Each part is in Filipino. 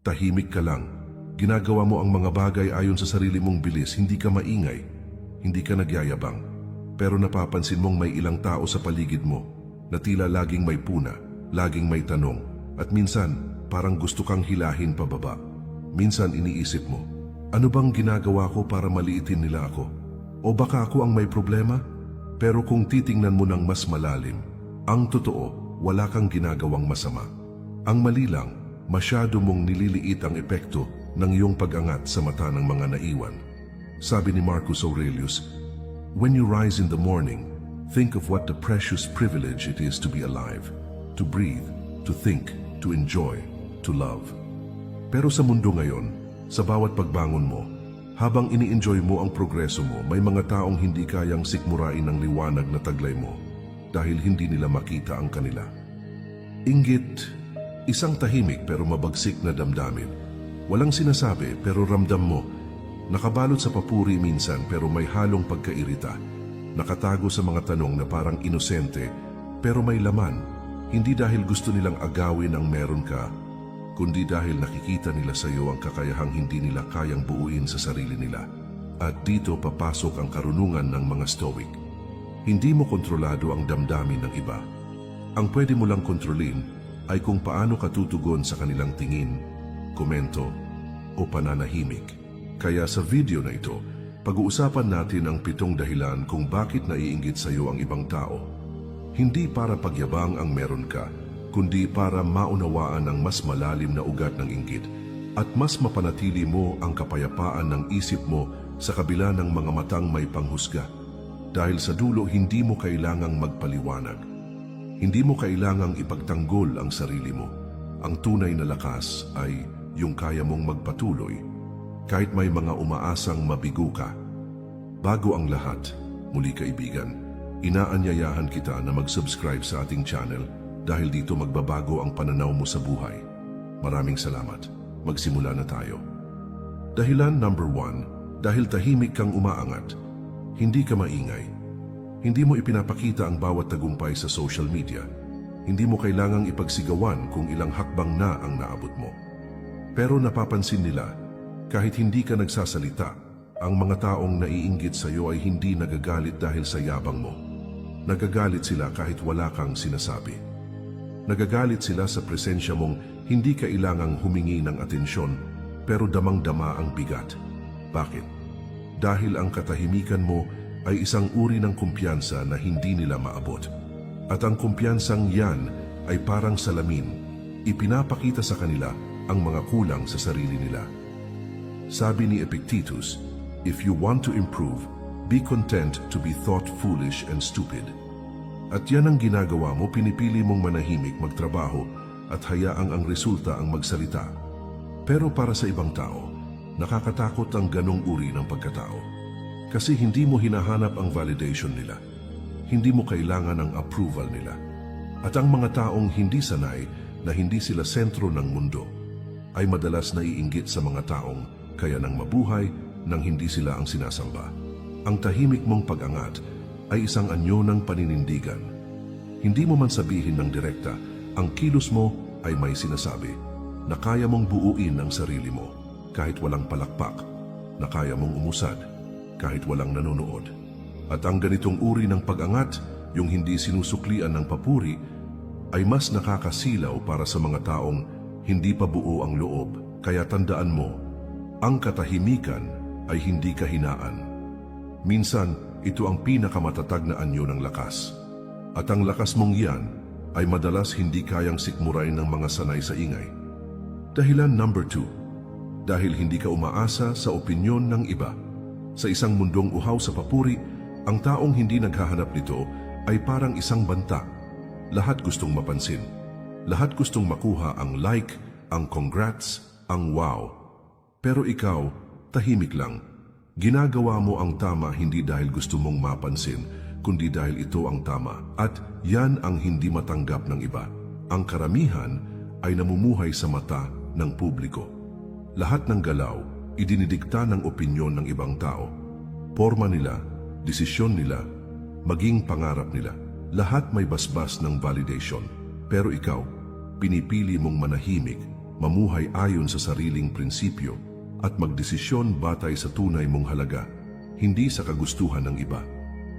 Tahimik ka lang. Ginagawa mo ang mga bagay ayon sa sarili mong bilis, hindi ka maingay, hindi ka nagyayabang. Pero napapansin mong may ilang tao sa paligid mo na tila laging may puna, laging may tanong, at minsan parang gusto kang hilahin pababa. Minsan iniisip mo, ano bang ginagawa ko para maliitin nila ako? O baka ako ang may problema? Pero kung titingnan mo ng mas malalim, ang totoo, wala kang ginagawang masama. Ang mali lang, masyado mong nililiit ang epekto ng iyong pag-angat sa mata ng mga naiwan. Sabi ni Marcus Aurelius, "When you rise in the morning, think of what the precious privilege it is to be alive, to breathe, to think, to enjoy, to love." Pero sa mundo ngayon, sa bawat pagbangon mo, habang ini-enjoy mo ang progreso mo, may mga taong hindi kayang sikmurain ang liwanag na taglay mo dahil hindi nila makita ang kanila. Inggit, isang tahimik pero mabagsik na damdamin. Walang sinasabi pero ramdam mo. Nakabalot sa papuri minsan pero may halong pagkairita. Nakatago sa mga tanong na parang inosente pero may laman. Hindi dahil gusto nilang agawin ang meron ka, kundi dahil nakikita nila sa iyo ang kakayahang hindi nila kayang buuin sa sarili nila. At dito papasok ang karunungan ng mga Stoic. Hindi mo kontrolado ang damdamin ng iba. Ang pwede mo lang kontrolin ay kung paano ka tutugon sa kanilang tingin, komento, o pananahimik. Kaya sa video na ito, pag-uusapan natin ang 7 dahilan kung bakit naiinggit sa iyo ang ibang tao. Hindi para pagyabang ang meron ka, kundi para maunawaan ang mas malalim na ugat ng inggit at mas mapanatili mo ang kapayapaan ng isip mo sa kabila ng mga matang may panghusga. Dahil sa dulo, hindi mo kailangang magpaliwanag. Hindi mo kailangang ipagtanggol ang sarili mo. Ang tunay na lakas ay yung kaya mong magpatuloy kahit may mga umaasang mabigo ka. Bago ang lahat, muli kaibigan, inaanyayahan kita na mag-subscribe sa ating channel dahil dito magbabago ang pananaw mo sa buhay. Maraming salamat. Magsimula na tayo. Dahilan number 1, dahil tahimik kang umaangat. Hindi ka maingay. Hindi mo ipinapakita ang bawat tagumpay sa social media. Hindi mo kailangang ipagsigawan kung ilang hakbang na ang naabot mo. Pero napapansin nila, kahit hindi ka nagsasalita, ang mga taong naiinggit sa iyo ay hindi nagagalit dahil sa yabang mo. Nagagalit sila kahit wala kang sinasabi. Nagagalit sila sa presensya mong hindi kailangang humingi ng atensyon, pero damang-dama ang bigat. Bakit? Dahil ang katahimikan mo ay isang uri ng kumpiyansa na hindi nila maabot. At ang kumpiyansang yan ay parang salamin, ipinapakita sa kanila ang mga kulang sa sarili nila. Sabi ni Epictetus, "If you want to improve, be content to be thought foolish and stupid." At yan ang ginagawa mo, pinipili mong manahimik, magtrabaho, at hayaang ang resulta ang magsalita. Pero para sa ibang tao, nakakatakot ang ganong uri ng pagkatao. Kasi hindi mo hinahanap ang validation nila. Hindi mo kailangan ang approval nila. At ang mga taong hindi sanay na hindi sila sentro ng mundo, ay madalas naiinggit sa mga taong kaya nang mabuhay nang hindi sila ang sinasamba. Ang tahimik mong pag-angat ay isang anyo ng paninindigan. Hindi mo man sabihin ng direkta, ang kilos mo ay may sinasabi na kaya mong buuin ang sarili mo kahit walang palakpak, na kaya mong umusad kahit walang nanonood. At ang ganitong uri ng pag-angat, yung hindi sinusuklian ng papuri, ay mas nakakasilaw para sa mga taong hindi pa buo ang loob. Kaya tandaan mo, ang katahimikan ay hindi kahinaan. Minsan, ito ang pinakamatatag na anyo ng lakas. At ang lakas mong yan ay madalas hindi kayang sikmurain ng mga sanay sa ingay. Dahilan number 2, dahil hindi ka umaasa sa opinyon ng iba. Sa isang mundong uhaw sa papuri, ang taong hindi naghahanap nito ay parang isang banta. Lahat gustong mapansin. Lahat gustong makuha ang like, ang congrats, ang wow. Pero ikaw, tahimik lang. Ginagawa mo ang tama hindi dahil gusto mong mapansin, kundi dahil ito ang tama. At yan ang hindi matanggap ng iba. Ang karamihan ay namumuhay sa mata ng publiko. Lahat ng galaw, idinidikta ng opinyon ng ibang tao. Porma nila, desisyon nila, maging pangarap nila. Lahat may basbas ng validation. Pero ikaw, pinipili mong manahimik mamuhay ayon sa sariling prinsipyo, at magdesisyon batay sa tunay mong halaga, hindi sa kagustuhan ng iba.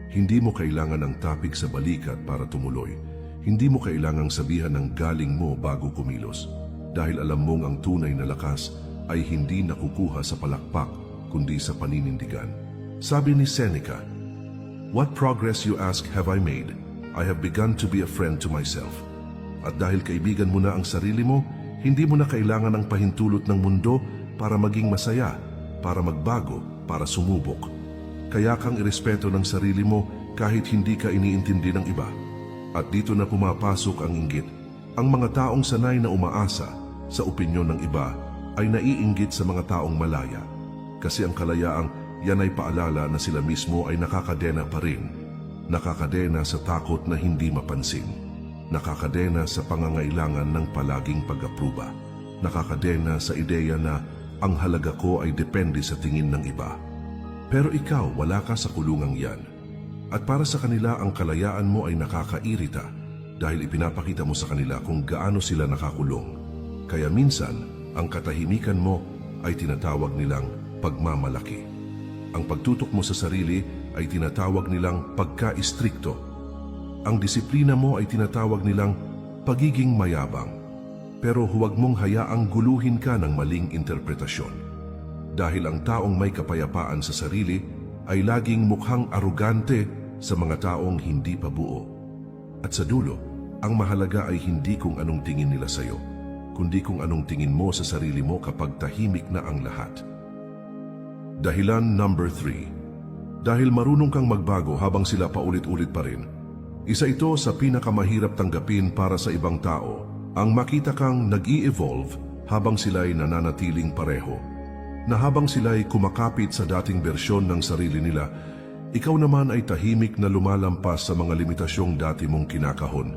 Hindi mo kailangan ng tapik sa balikat para tumuloy. Hindi mo kailangang sabihan ng galing mo bago kumilos. Dahil alam mong ang tunay na lakas ay hindi nakukuha sa palakpak, kundi sa paninindigan. Sabi ni Seneca, "What progress you ask have I made? I have begun to be a friend to myself." At dahil kaibigan mo na ang sarili mo, hindi mo na kailangan ng pahintulot ng mundo para maging masaya, para magbago, para sumubok. Kaya kang irespeto ng sarili mo kahit hindi ka iniintindi ng iba. At dito na pumapasok ang inggit. Ang mga taong sanay na umaasa sa opinyon ng iba ay naiinggit sa mga taong malaya. Kasi ang kalayaang yan ay paalala na sila mismo ay nakakadena pa rin. Nakakadena sa takot na hindi mapansin. Nakakadena sa pangangailangan ng palaging pag-apruba. Nakakadena sa ideya na ang halaga ko ay depende sa tingin ng iba. Pero ikaw, wala ka sa kulungang yan. At para sa kanila, ang kalayaan mo ay nakakairita dahil ipinapakita mo sa kanila kung gaano sila nakakulong. Kaya minsan, ang katahimikan mo ay tinatawag nilang pagmamalaki. Ang pagtutok mo sa sarili ay tinatawag nilang pagka-istrikto. Ang disiplina mo ay tinatawag nilang pagiging mayabang. Pero huwag mong hayaang guluhin ka ng maling interpretasyon. Dahil ang taong may kapayapaan sa sarili ay laging mukhang arugante sa mga taong hindi pa buo. At sa dulo, ang mahalaga ay hindi kung anong tingin nila sa'yo, kundi kung anong tingin mo sa sarili mo kapag tahimik na ang lahat. Dahilan number 3. Dahil marunong kang magbago habang sila paulit-ulit pa rin. Isa ito sa pinakamahirap tanggapin para sa ibang tao, ang makita kang nag-i-evolve habang sila'y nananatiling pareho. Na habang sila'y kumakapit sa dating bersyon ng sarili nila, ikaw naman ay tahimik na lumalampas sa mga limitasyong dati mong kinakahon.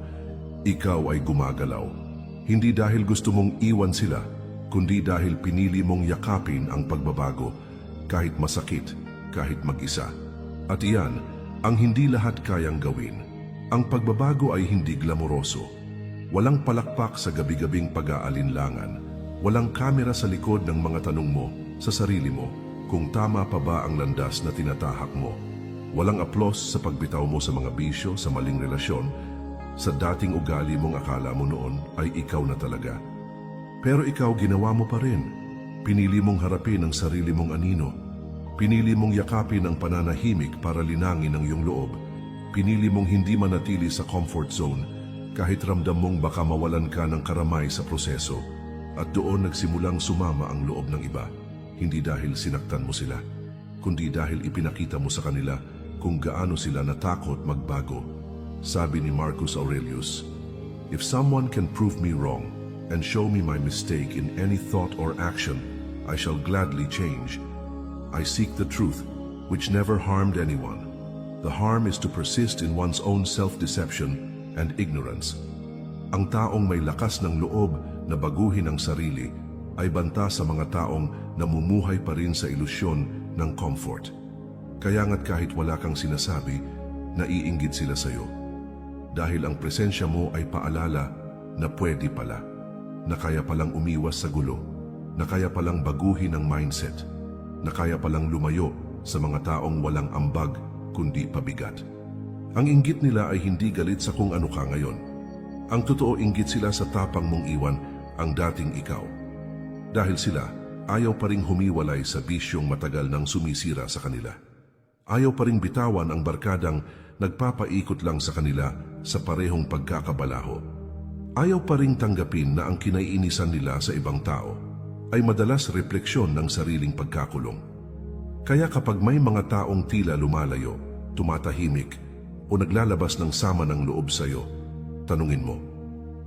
Ikaw ay gumagalaw. Hindi dahil gusto mong iwan sila, kundi dahil pinili mong yakapin ang pagbabago, kahit masakit, kahit mag-isa. At iyan, ang hindi lahat kayang gawin. Ang pagbabago ay hindi glamoroso. Walang palakpak sa gabi-gabing pag-aalinlangan. Walang kamera sa likod ng mga tanong mo sa sarili mo kung tama pa ba ang landas na tinatahak mo. Walang aplos sa pagbitaw mo sa mga bisyo, sa maling relasyon, sa dating ugali mong akala mo noon ay ikaw na talaga. Pero ikaw ginawa mo pa rin. Pinili mong harapin ang sarili mong anino. Pinili mong yakapin ang pananahimik para linangin ang iyong loob. Pinili mong hindi manatili sa comfort zone kahit ramdam mong baka mawalan ka ng karamay sa proseso. At doon nagsimulang sumama ang loob ng iba. Hindi dahil sinaktan mo sila, kundi dahil ipinakita mo sa kanila kung gaano sila natakot magbago. Sabi ni Marcus Aurelius, "If someone can prove me wrong and show me my mistake in any thought or action, I shall gladly change. I seek the truth, which never harmed anyone. The harm is to persist in one's own self-deception and ignorance." Ang taong may lakas ng loob na baguhin ang sarili ay banta sa mga taong namumuhay pa rin sa ilusyon ng comfort. Kaya nga't kahit wala kang sinasabi, naiinggit sila sa'yo. Dahil ang presensya mo ay paalala na pwede pala, na kaya palang umiwas sa gulo, na kaya palang baguhin ang mindset, na kaya palang lumayo sa mga taong walang ambag kundi pabigat. Ang inggit nila ay hindi galit sa kung ano ka ngayon. Ang totoo, inggit sila sa tapang mong iwan ang dating ikaw. Dahil sila, ayaw pa ring humiwalay sa bisyong matagal nang sumisira sa kanila. Ayaw pa ring bitawan ang barkadang nagpapaikot lang sa kanila sa parehong pagkakabalaho. Ayaw pa ring tanggapin na ang kinaiinisan nila sa ibang tao ay madalas refleksyon ng sariling pagkakulong. Kaya kapag may mga taong tila lumalayo, tumatahimik, o naglalabas ng sama ng loob sa'yo, tanungin mo,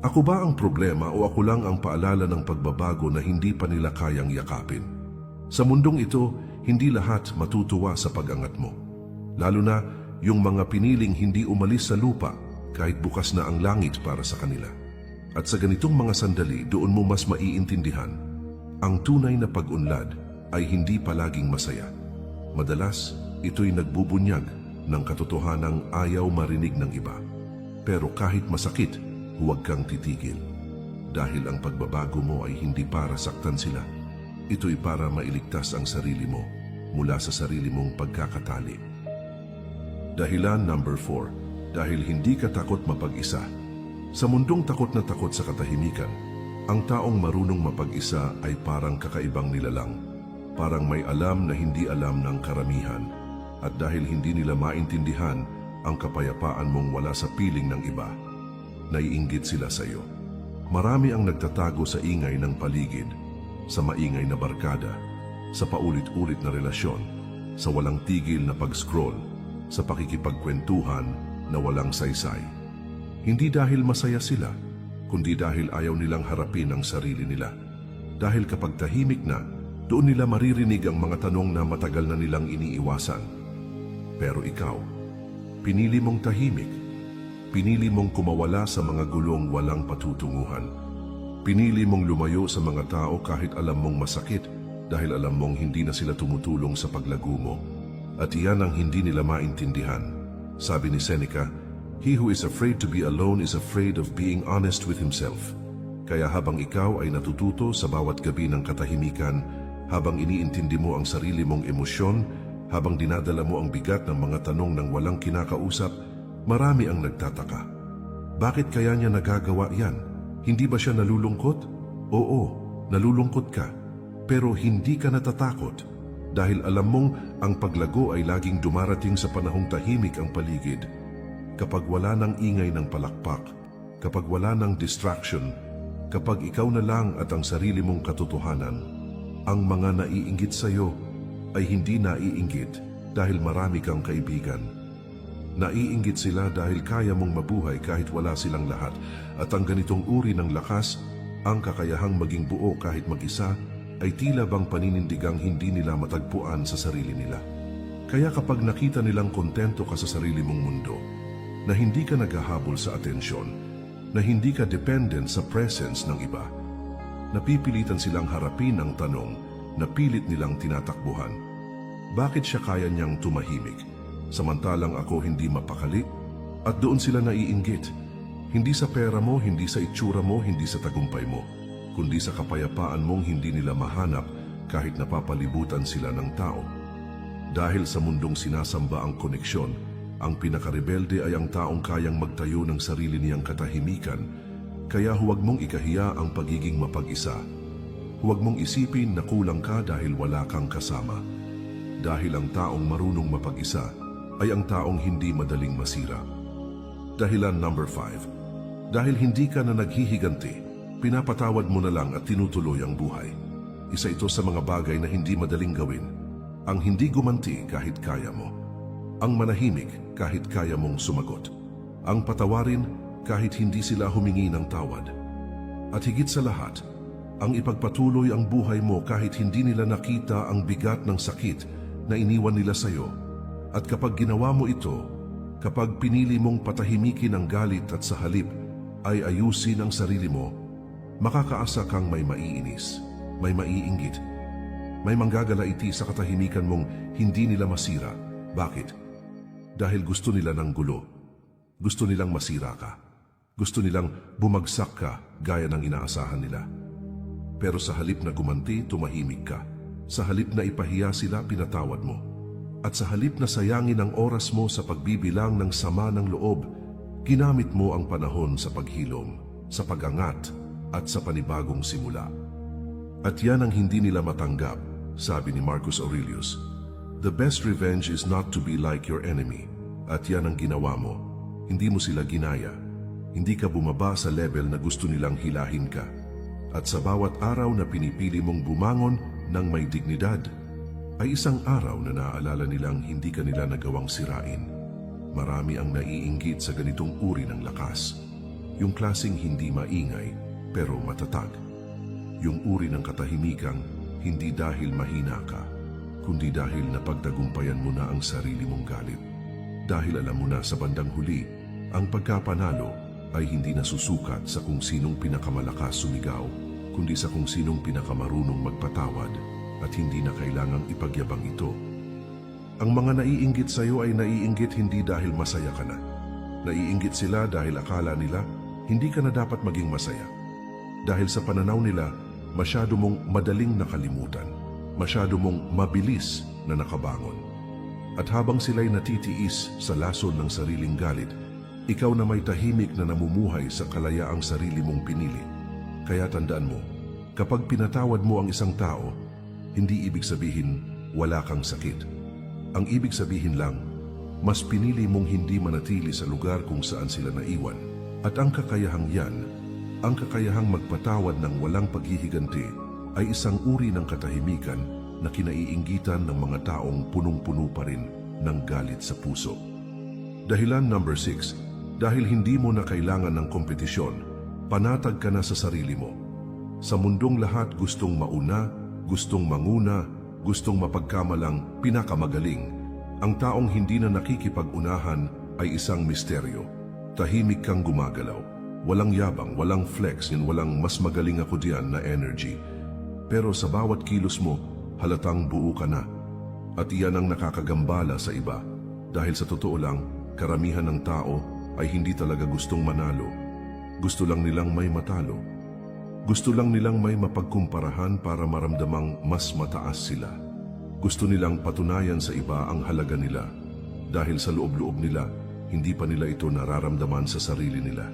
ako ba ang problema o ako lang ang paalala ng pagbabago na hindi pa nila kayang yakapin? Sa mundong ito, hindi lahat matutuwa sa pag-angat mo. Lalo na yung mga piniling hindi umalis sa lupa kahit bukas na ang langit para sa kanila. At sa ganitong mga sandali, doon mo mas maiintindihan, ang tunay na pag-unlad ay hindi palaging masaya. Madalas, ito'y nagbubunyag ng katotohanang ayaw marinig ng iba. Pero kahit masakit, huwag kang titigil. dahil ang pagbabago mo ay hindi para saktan sila. Ito'y para mailigtas ang sarili mo mula sa sarili mong pagkakatali. Dahilan number 4, dahil hindi ka takot mapag-isa. Sa mundong takot na takot sa katahimikan, ang taong marunong mapag-isa ay parang kakaibang nilalang. Parang may alam na hindi alam ng karamihan. At dahil hindi nila maintindihan ang kapayapaan mong wala sa piling ng iba, naiinggit sila sa iyo. Marami ang nagtatago sa ingay ng paligid, sa maingay na barkada, sa paulit-ulit na relasyon, sa walang tigil na pag-scroll, sa pakikipagkwentuhan na walang saysay. Hindi dahil masaya sila, kundi dahil ayaw nilang harapin ang sarili nila. Dahil kapag tahimik na, doon nila maririnig ang mga tanong na matagal na nilang iniiwasan. Pero ikaw, pinili mong tahimik. Pinili mong kumawala sa mga gulong walang patutunguhan. Pinili mong lumayo sa mga tao kahit alam mong masakit dahil alam mong hindi na sila tumutulong sa paglago mo. At iyan ang hindi nila maintindihan. Sabi ni Seneca, "He who is afraid to be alone is afraid of being honest with himself." Kaya habang ikaw ay natututo sa bawat gabi ng katahimikan, habang iniintindi mo ang sarili mong emosyon, habang dinadala mo ang bigat ng mga tanong ng walang kinakausap, marami ang nagtataka. Bakit kaya niya nagagawa yan? Hindi ba siya nalulungkot? Oo, nalulungkot ka. Pero hindi ka natatakot dahil alam mong ang paglago ay laging dumarating sa panahong tahimik ang paligid. Kapag wala ng ingay ng palakpak, kapag wala ng distraction, kapag ikaw na lang at ang sarili mong katotohanan, ang mga naiinggit sa iyo ay hindi naiinggit dahil marami kang kaibigan. Naiinggit sila dahil kaya mong mabuhay kahit wala silang lahat, at ang ganitong uri ng lakas, ang kakayahang maging buo kahit mag-isa, ay tila bang paninindigang hindi nila matagpuan sa sarili nila. Kaya kapag nakita nilang kontento ka sa sarili mong mundo, na hindi ka naghahabol sa atensyon, na hindi ka dependent sa presence ng iba, napipilitan silang harapin ang tanong na pilit nilang tinatakbuhan. Bakit siya kaya niyang tumahimik, samantalang ako hindi mapakali? At doon sila naiinggit. Hindi sa pera mo, hindi sa itsura mo, hindi sa tagumpay mo, kundi sa kapayapaan mong hindi nila mahanap kahit napapalibutan sila ng tao. Dahil sa mundong sinasamba ang koneksyon, ang pinakarebelde ay ang taong kayang magtayo ng sarili niyang katahimikan, kaya huwag mong ikahiya ang pagiging mapag-isa. Huwag mong isipin na kulang ka dahil wala kang kasama. Dahil ang taong marunong mapag-isa ay ang taong hindi madaling masira. Dahilan number 5, dahil hindi ka na naghihiganti, pinapatawad mo na lang at tinutuloy ang buhay. Isa ito sa mga bagay na hindi madaling gawin, ang hindi gumanti kahit kaya mo. Ang manahimik kahit kaya mong sumagot. Ang patawarin kahit hindi sila humingi ng tawad. At higit sa lahat, ang ipagpatuloy ang buhay mo kahit hindi nila nakita ang bigat ng sakit na iniwan nila sa iyo. At kapag ginawa mo ito, kapag pinili mong patahimikin ang galit at sa halip ay ayusin ang sarili mo, makakaasa kang may maiinis, may maiinggit, may manggagalaiti sa katahimikan mong hindi nila masira. Bakit? Dahil gusto nila ng gulo. Gusto nilang masira ka. Gusto nilang bumagsak ka gaya ng inaasahan nila. Pero sa halip na gumanti, tumahimik ka. Sa halip na ipahiya sila, pinatawad mo. At sa halip na sayangin ang oras mo sa pagbibilang ng sama ng loob, ginamit mo ang panahon sa paghilom, sa pagangat, at sa panibagong simula. At yan ang hindi nila matanggap, sabi ni Marcus Aurelius. The best revenge is not to be like your enemy. At yan ang ginawa mo. Hindi mo sila ginaya. Hindi ka bumaba sa level na gusto nilang hilahin ka. At sa bawat araw na pinipili mong bumangon ng may dignidad, ay isang araw na naaalala nilang hindi ka nila nagawang sirain. Marami ang naiinggit sa ganitong uri ng lakas. Yung klaseng hindi maingay, pero matatag. Yung uri ng katahimikang hindi dahil mahina ka, kundi dahil napagtagumpayan mo na ang sarili mong galit. Dahil alam mo na sa bandang huli, ang pagkapanalo ay hindi nasusukat sa kung sinong pinakamalakas sumigaw, kundi sa kung sinong pinakamarunong magpatawad at hindi na kailangang ipagyabang ito. Ang mga naiinggit sa iyo ay naiinggit hindi dahil masaya ka na. Naiinggit sila dahil akala nila hindi ka na dapat maging masaya. Dahil sa pananaw nila, masyado mong madaling nakalimutan, masyado mong mabilis na nakabangon. At habang sila'y natitiis sa lason ng sariling galit, ikaw na may tahimik na namumuhay sa kalayaang sarili mong pinili. Kaya tandaan mo, kapag pinatawad mo ang isang tao, hindi ibig sabihin wala kang sakit. Ang ibig sabihin lang, mas pinili mong hindi manatili sa lugar kung saan sila naiwan. At ang kakayahang yan, ang kakayahang magpatawad ng walang paghihiganti, ay isang uri ng katahimikan na kinaiinggitan ng mga taong punong-puno pa rin ng galit sa puso. Dahilan number 6, dahil hindi mo na kailangan ng kompetisyon, panatag ka na sa sarili mo. Sa mundong lahat gustong mauna, gustong manguna, gustong mapagkamalang pinakamagaling. Ang taong hindi na nakikipag-unahan ay isang misteryo. Tahimik kang gumagalaw. Walang yabang, walang flex, yan walang mas magaling ako diyan na energy. Pero sa bawat kilos mo, halatang buo ka na. At iyan ang nakakagambala sa iba. Dahil sa totoo lang, karamihan ng tao ay hindi talaga gustong manalo. Gusto lang nilang may matalo. Gusto lang nilang may mapagkumparahan para maramdamang mas mataas sila. Gusto nilang patunayan sa iba ang halaga nila. Dahil sa loob-loob nila, hindi pa nila ito nararamdaman sa sarili nila.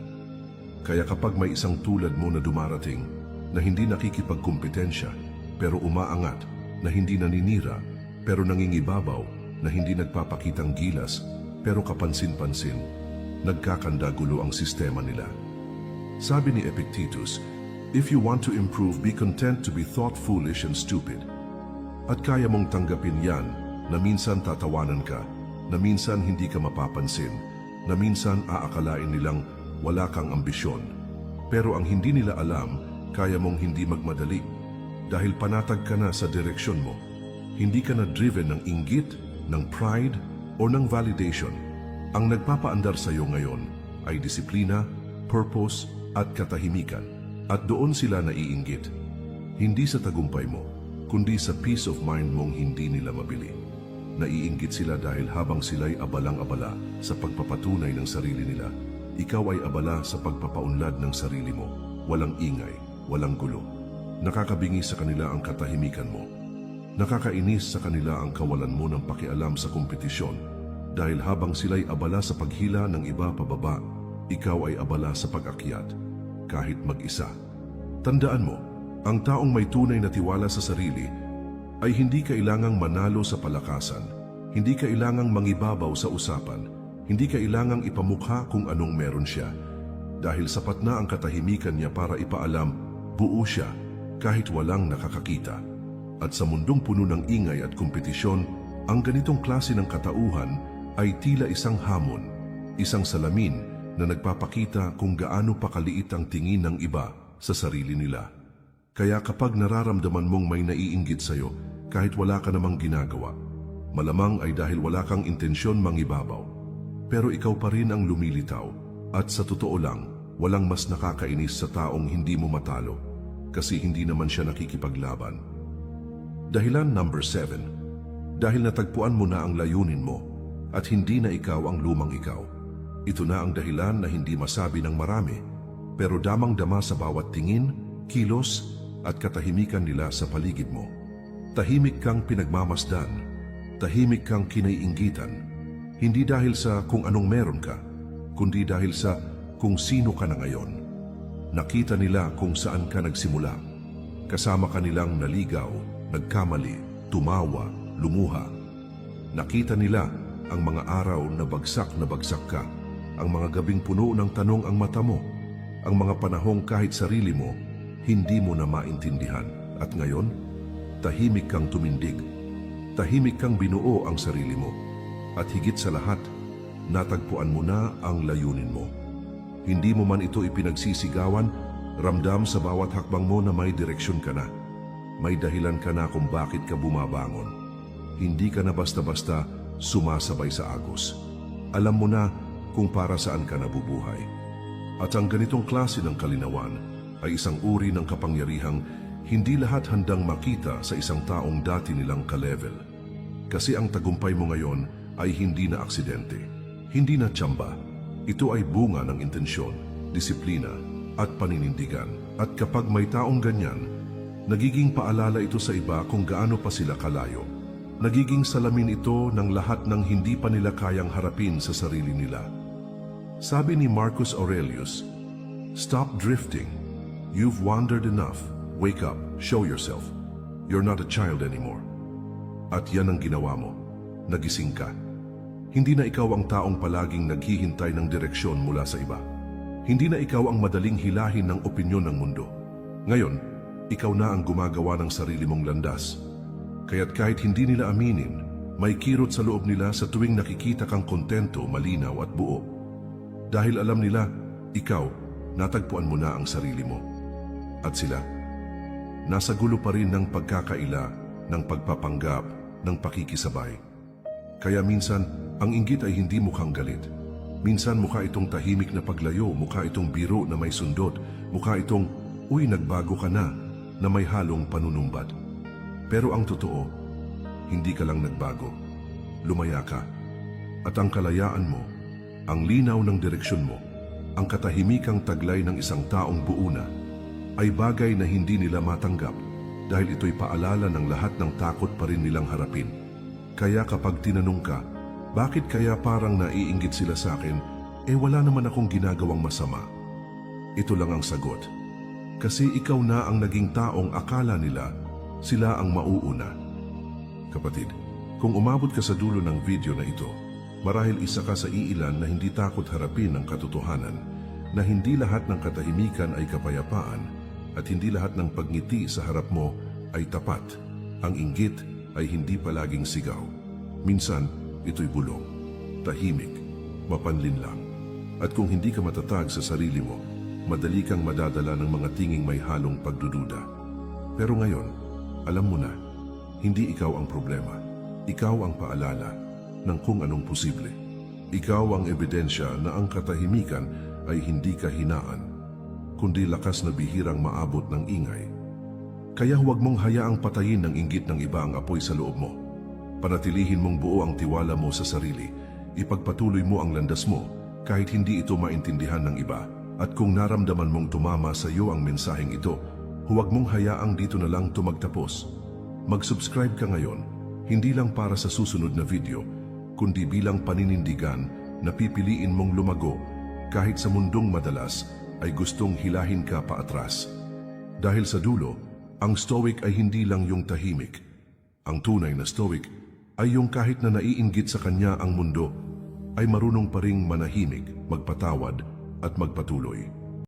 Kaya kapag may isang tulad mo na dumarating, na hindi nakikipagkumpetensya, pero umaangat, na hindi naninira, pero nangingibabaw, na hindi nagpapakitang gilas, pero kapansin-pansin, nagkakandagulo ang sistema nila. Sabi ni Epictetus, "If you want to improve, be content to be thought foolish and stupid." At kaya mong tanggapin yan, na minsan tatawanan ka, na minsan hindi ka mapapansin, na minsan aakalain nilang wala kang ambisyon. Pero ang hindi nila alam, kaya mong hindi magmadali. Dahil panatag ka na sa direksyon mo. Hindi ka na driven ng inggit, ng pride, o ng validation. Ang nagpapaandar sa iyo ngayon ay disiplina, purpose, at katahimikan. At doon sila naiinggit. Hindi sa tagumpay mo, kundi sa peace of mind mong hindi nila mabili. Naiinggit sila dahil habang sila'y abalang-abala sa pagpapatunay ng sarili nila, ikaw ay abala sa pagpapaunlad ng sarili mo. Walang ingay, walang gulo. Nakakabingi sa kanila ang katahimikan mo. Nakakainis sa kanila ang kawalan mo ng pakialam sa kompetisyon dahil habang sila'y abala sa paghila ng iba pababa, ikaw ay abala sa pag-akyat, kahit mag-isa. Tandaan mo, ang taong may tunay na tiwala sa sarili ay hindi kailangang manalo sa palakasan, hindi kailangang mangibabaw sa usapan, hindi kailangang ipamukha kung anong meron siya. Dahil sapat na ang katahimikan niya para ipaalam, buo siya kahit walang nakakakita. At sa mundong puno ng ingay at kompetisyon, ang ganitong klase ng katauhan ay tila isang hamon, isang salamin na nagpapakita kung gaano pakaliit ang tingin ng iba sa sarili nila. Kaya kapag nararamdaman mong may naiinggit sa'yo, kahit wala ka namang ginagawa, malamang ay dahil wala kang intensyon mangibabaw. Pero ikaw pa rin ang lumilitaw, at sa totoo lang, walang mas nakakainis sa taong hindi mo matalo, kasi hindi naman siya nakikipaglaban. Dahilan number 7, dahil natagpuan mo na ang layunin mo, at hindi na ikaw ang lumang ikaw. Ito na ang dahilan na hindi masabi ng marami, pero damang-dama sa bawat tingin, kilos, at katahimikan nila sa paligid mo. Tahimik kang pinagmamasdan, tahimik kang kinaiinggitan, hindi dahil sa kung anong meron ka, kundi dahil sa kung sino ka na ngayon. Nakita nila kung saan ka nagsimula. Kasama ka nilang naligaw, nagkamali, tumawa, lumuha. Nakita nila ang mga araw na bagsak ka, ang mga gabing puno ng tanong ang mata mo, ang mga panahong kahit sarili mo, hindi mo na maintindihan. At ngayon, tahimik kang tumindig. Tahimik kang binuo ang sarili mo. At higit sa lahat, natagpuan mo na ang layunin mo. Hindi mo man ito ipinagsisigawan, ramdam sa bawat hakbang mo na may direksyon ka na. May dahilan ka na kung bakit ka bumabangon. Hindi ka na basta-basta sumasabay sa agos. Alam mo na kung para saan ka nabubuhay. At ang ganitong klase ng kalinawan ay isang uri ng kapangyarihang hindi lahat handang makita sa isang taong dati nilang ka-level. Kasi ang tagumpay mo ngayon ay hindi na aksidente, hindi na tsamba. Ito ay bunga ng intensyon, disiplina, at paninindigan. At kapag may taong ganyan, nagiging paalala ito sa iba kung gaano pa sila kalayo. Nagiging salamin ito ng lahat ng hindi pa nila kayang harapin sa sarili nila. Sabi ni Marcus Aurelius, "Stop drifting. You've wandered enough. Wake up. Show yourself. You're not a child anymore." At yan ang ginawa mo. Nagising ka. Hindi na ikaw ang taong palaging naghihintay ng direksyon mula sa iba. Hindi na ikaw ang madaling hilahin ng opinyon ng mundo. Ngayon, ikaw na ang gumagawa ng sarili mong landas. Kaya't kahit hindi nila aminin, may kirot sa loob nila sa tuwing nakikita kang kontento, malinaw at buo. Dahil alam nila, ikaw, natagpuan mo na ang sarili mo. At sila, nasa gulo pa rin ng pagkakaila, ng pagpapanggap, ng pakikisabay. Kaya minsan, ang inggit ay hindi mukhang galit. Minsan mukha itong tahimik na paglayo, mukha itong biro na may sundot, mukha itong, "Uy, nagbago ka na may halong panunumbat. Pero ang totoo, hindi ka lang nagbago. Lumaya ka. At ang kalayaan mo, ang linaw ng direksyon mo, ang katahimikang taglay ng isang taong buo na, ay bagay na hindi nila matanggap dahil ito'y paalala ng lahat ng takot pa rin nilang harapin. Kaya kapag tinanong ka, bakit kaya parang naiinggit sila sa akin, wala naman akong ginagawang masama. Ito lang ang sagot. Kasi ikaw na ang naging taong akala nila sila ang mauuna. Kapatid, kung umabot ka sa dulo ng video na ito, marahil isa ka sa iilan na hindi takot harapin ang katotohanan, na hindi lahat ng katahimikan ay kapayapaan at hindi lahat ng pagngiti sa harap mo ay tapat. Ang inggit ay hindi palaging sigaw. Minsan, ito'y bulong, tahimik, mapanlinlang. At kung hindi ka matatag sa sarili mo, madali kang madadala ng mga tinging may halong pagdududa. Pero ngayon, alam mo na, hindi ikaw ang problema. Ikaw ang paalala ng kung anong posible. Ikaw ang ebidensya na ang katahimikan ay hindi kahinaan, kundi lakas na bihirang maabot ng ingay. Kaya huwag mong hayaang patayin ng inggit ng iba ang apoy sa loob mo. Panatilihin mong buo ang tiwala mo sa sarili. Ipagpatuloy mo ang landas mo kahit hindi ito maintindihan ng iba. At kung naramdaman mong tumama sa iyo ang mensaheng ito, huwag mong hayaang dito na lang ito magtapos. Mag-subscribe ka ngayon, hindi lang para sa susunod na video, kundi bilang paninindigan na pipiliin mong lumago kahit sa mundong madalas ay gustong hilahin ka paatras. Dahil sa dulo, ang stoic ay hindi lang yung tahimik. Ang tunay na stoic ay yung kahit na naiinggit sa kanya ang mundo, ay marunong pa ring manahimik, magpatawad at magpatuloy.